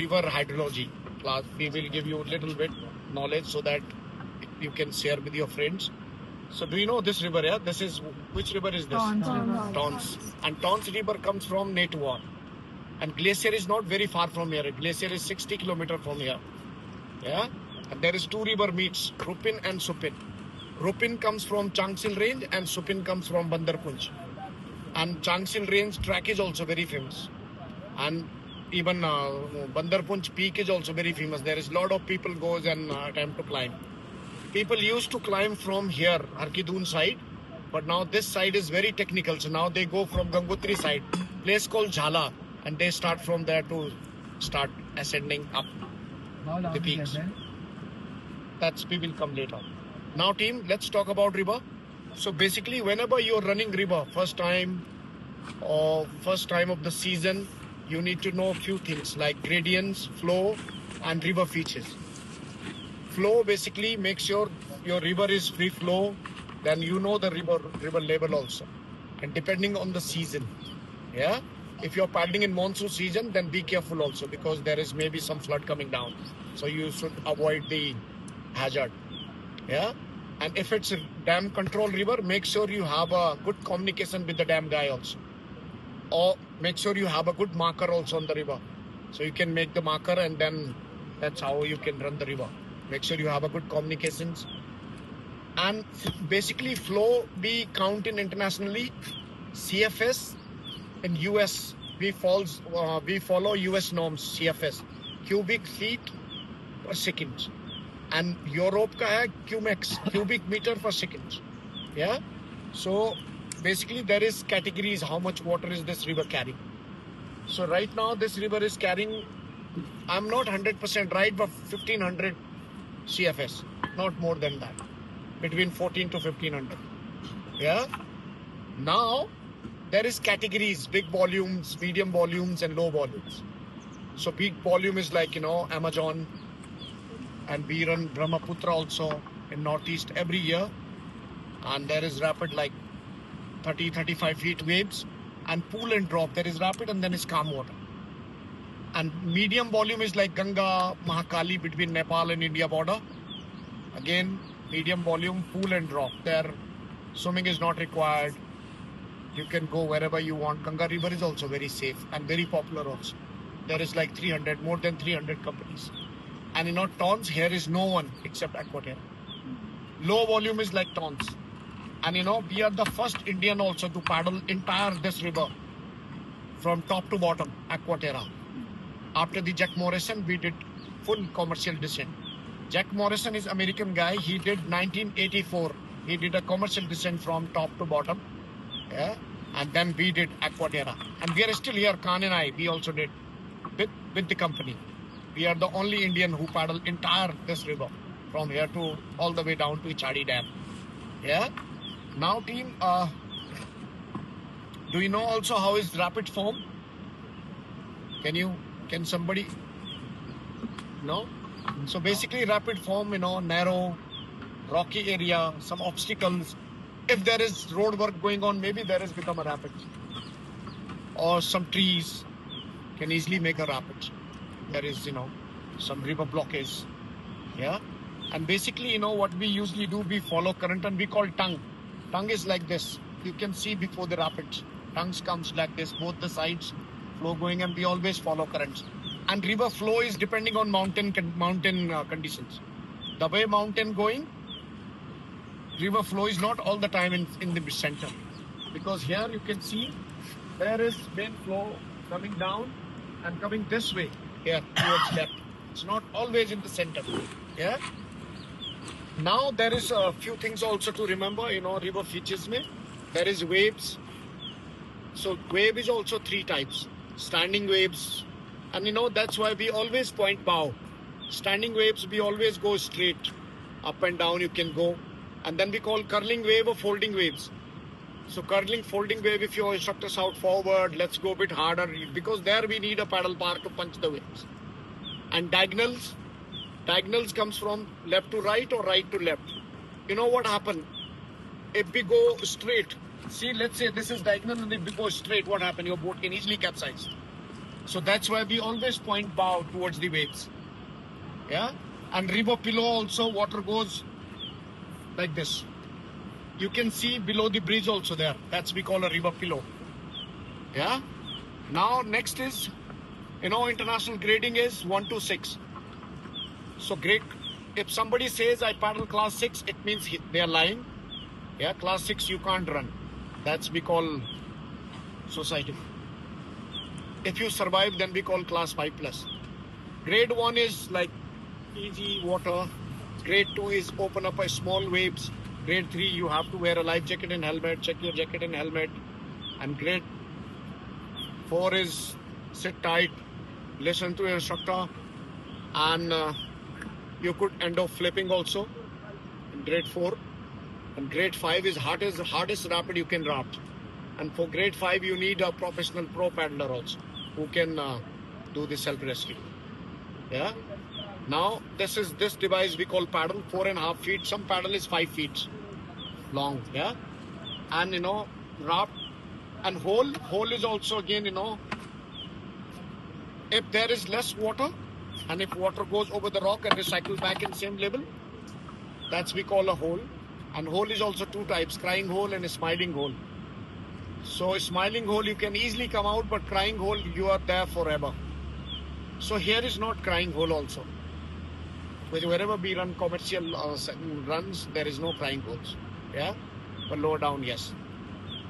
river hydrology class. We will give you a little bit knowledge so that you can share with your friends. So do you know this river? Yeah, this is which river is this? Tons. And Tons river comes from Netwar. And glacier is not very far from here. Glacier is 60 kilometers from here. Yeah, and there is two river meets, Rupin and Supin. Rupin comes from Changsil range and Supin comes from Bandarpunj. And Changsil range track is also very famous. And even Bandarpunj peak is also very famous. There is a lot of people goes and attempt to climb. People used to climb from here, Harkidun side, but now this side is very technical. So now they go from Gangotri side, place called Jhala, and they start from there to start ascending up the peaks. That's we will come later. Now team, let's talk about river. So basically whenever you're running river, first time of the season, you need to know a few things like gradients, flow and river features. Flow basically makes sure your river is free flow, then you know the river level also. And depending on the season, yeah. If you're paddling in monsoon season, then be careful also because there is maybe some flood coming down. So you should avoid the hazard, yeah. And if it's a dam control river, make sure you have a good communication with the dam guy also. Or make sure you have a good marker also on the river. So you can make the marker and then that's how you can run the river. Make sure you have a good communications. And basically flow we count in internationally. CFS in US, we follow US norms, CFS, cubic feet per second. And Europe ka hai cumex, cubic meter per second. Yeah. So basically there is categories how much water is this river carrying. So right now this river is carrying, I'm not 100% right, but 1500 CFS, not more than that, between 14 to 1500. Yeah. Now there is categories, big volumes, medium volumes and low volumes. So big volume is like, Amazon, and we run Brahmaputra also in Northeast every year. And there is rapid like 30, 35 feet waves, and pool and drop. There is rapid and then is calm water. And medium volume is like Ganga, Mahakali between Nepal and India border. Again, medium volume, pool and drop. There, swimming is not required. You can go wherever you want. Ganga river is also very safe and very popular also. There is like more than 300 companies. And Tons, here is no one except Aquaterra. Low volume is like Tons. And we are the first Indian also to paddle entire this river from top to bottom, Aquaterra. After the Jack Morrison, we did full commercial descent. Jack Morrison is American guy. He did 1984. He did a commercial descent from top to bottom. Yeah. And then we did Aquaterra. And we are still here, Khan and I, we also did with the company. We are the only Indian who paddle entire this river from here to all the way down to Ichadi Dam. Yeah. Now team, do you know also how is rapid form? Can somebody know? So basically rapid form, narrow, rocky area, some obstacles. If there is road work going on, maybe there has become a rapid. Or some trees can easily make a rapid. There is, some river blockage. Yeah. And basically, what we usually do, we follow current and we call tongue. Tongue is like this. You can see before the rapids. Tongues comes like this, both the sides flow going, and we always follow currents. And river flow is depending on mountain conditions. The way mountain going, river flow is not all the time in the center. Because here you can see there is main flow coming down and coming this way here towards left. It's not always in the center. Yeah. Now there is a few things also to remember, river features mein. There is waves. So wave is also three types. Standing waves. And that's why we always point bow. Standing waves, we always go straight. Up and down you can go. And then we call curling wave or folding waves. So curling, folding wave, if your instructor shout forward, let's go a bit harder. Because there we need a paddle bar to punch the waves. And diagonals. Diagonals comes from left to right or right to left. You know what happened? If we go straight, see, let's say this is diagonal, and if we go straight, what happened? Your boat can easily capsize. So that's why we always point bow towards the waves. Yeah. And river below also water goes like this. You can see below the bridge also there. That's we call a river below. Yeah. Now next is, international grading is 1 to 6. So grade, if somebody says I paddle class 6, it means they are lying. Yeah, class 6 you can't run. That's we call society. If you survive, then we call class 5 plus. Grade 1 is like easy water. Grade 2 is open up a small waves. Grade 3 you have to wear a life jacket and helmet. Check your jacket and helmet. And grade 4 is sit tight, listen to your instructor, and you could end up flipping also in grade 4. And grade 5 is hardest rapid you can raft. And for grade 5 you need a professional pro paddler also who can do the self-rescue. Yeah. Now this device we call paddle, 4.5 feet. Some paddle is 5 feet long. Yeah. And raft and hole is also again if there is less water and if water goes over the rock and recycles back in same level, that's we call a hole. And hole is also 2 types, crying hole and a smiling hole. So smiling hole you can easily come out, but crying hole you are there forever. So here is not crying hole also. Wherever we run commercial runs, there is no crying holes. Yeah, but lower down, yes.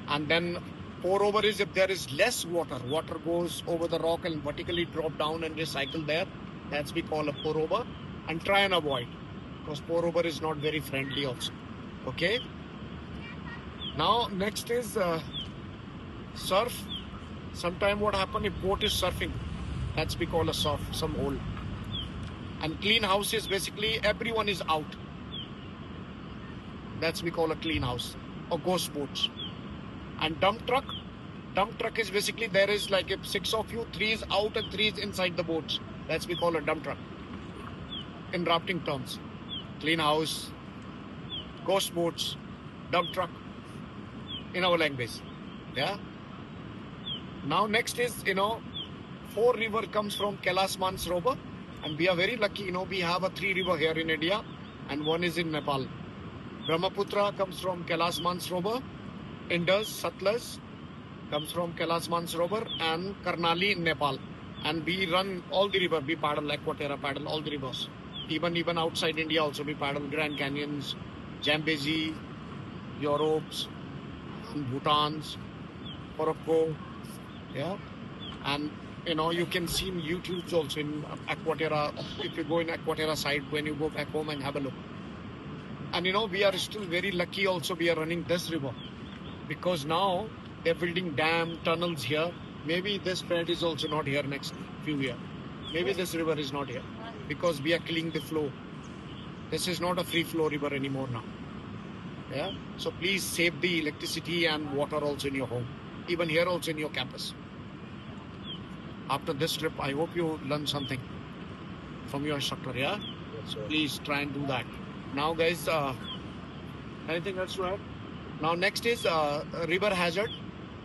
And then pour over is if there is less water goes over the rock and vertically drop down and recycle there. That's we call a pour over. And try and avoid, because pour over is not very friendly also. Okay. Now next is surf. Sometime what happen if boat is surfing, that's we call a surf, some hole. And clean house is basically everyone is out. That's we call a clean house or ghost boats. And dump truck is basically there is like if 6 of you, 3 is out and 3 is inside the boats. That's we call a dump truck in rafting terms. Clean house, ghost boats, dump truck in our language. Yeah. Now next is 4 river comes from Kailash Mansarovar, and we are very lucky. We have a 3 river here in India, and 1 is in Nepal. Brahmaputra comes from Kailash Mansarovar. Indus, Satluj comes from Kailash Mansarovar, and Karnali in Nepal. And we run all the river. We paddle Aquaterra, paddle all the rivers. Even outside India also we paddle Grand Canyons, Zambezi, Europes, Bhutan's, Morocco. Yeah. And you can see in YouTube also in Aquaterra. If you go in Aquaterra side, when you go back home and have a look. And we are still very lucky also we are running this river, because now they're building dam, tunnels here. Maybe this bed is also not here next few years. Maybe this river is not here because we are killing the flow. This is not a free flow river anymore now. Yeah. So please save the electricity and water also in your home. Even here also in your campus. After this trip, I hope you learn something from your instructor. Yeah. Yes, please try and do that. Now, guys, anything else to add? Now, next is river hazard.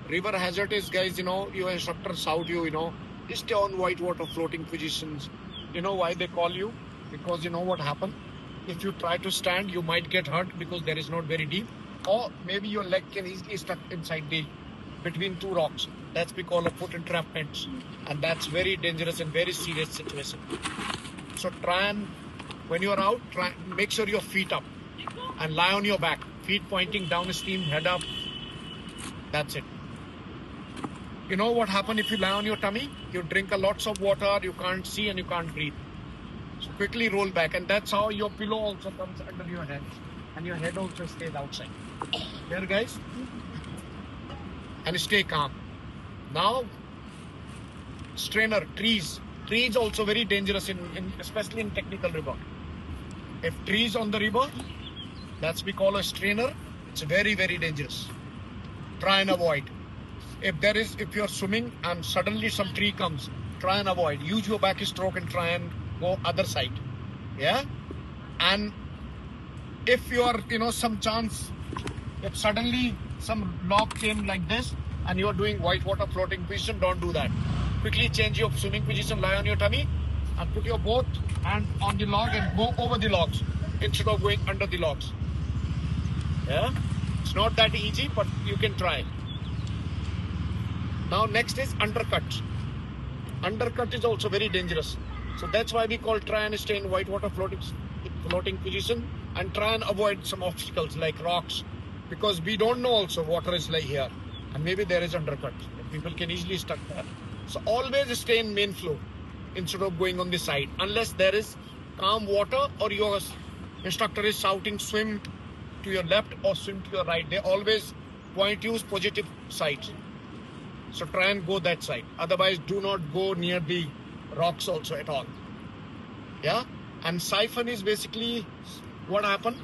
River hazard is, guys, your instructor shout you, just stay on white water floating positions. You know why they call you? Because you know what happened? If you try to stand, you might get hurt because there is not very deep. Or maybe your leg can easily stuck inside between 2 rocks. That's we call a foot entrapment. And that's very dangerous and very serious situation. So try and, when you are out, make sure your feet up and lie on your back. Feet pointing downstream, head up. That's it. You know what happens if you lie on your tummy? You drink a lots of water, you can't see and you can't breathe. So quickly roll back, and that's how your pillow also comes under your head. And your head also stays outside. Here, guys. And stay calm. Now, strainer, trees. Trees also very dangerous, especially in technical river. If trees on the river, that's we call a strainer. It's very, very dangerous. Try and avoid. If you're swimming and suddenly some tree comes, try and avoid. Use your backstroke and try and go other side. Yeah. And if you are, some chance, if suddenly some log came like this and you are doing white water floating position, don't do that. quickly change your swimming position, lie on your tummy, and put your both hand on the log and go over the logs instead of going under the logs. Yeah, it's not that easy, but you can try. Now next is undercut. Undercut is also very dangerous. So that's why we try and stay in whitewater floating position and try and avoid some obstacles like rocks, because we don't know also water is like here and maybe there is undercut. People can easily stuck there. So always stay in main flow instead of going on the side unless there is calm water or your instructor is shouting swim to your left or swim to your right. They always point you positive sides. So try and go that side. Otherwise, do not go near the rocks also at all. Yeah. And siphon is basically what happened.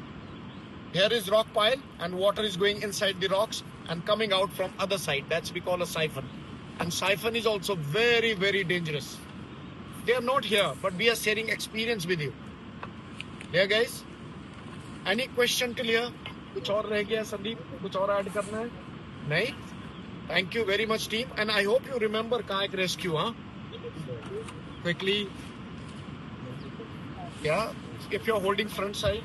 Here is rock pile and water is going inside the rocks and coming out from other side. That's we call a siphon. And siphon is also very, very dangerous. They are not here, but we are sharing experience with you. Yeah, guys. Any question till here? कुछ और रह गया संदीप? कुछ और add करना है? नहीं? Thank you very much, team. And I hope you remember kayak rescue, huh? Quickly. Yeah. If you're holding front side.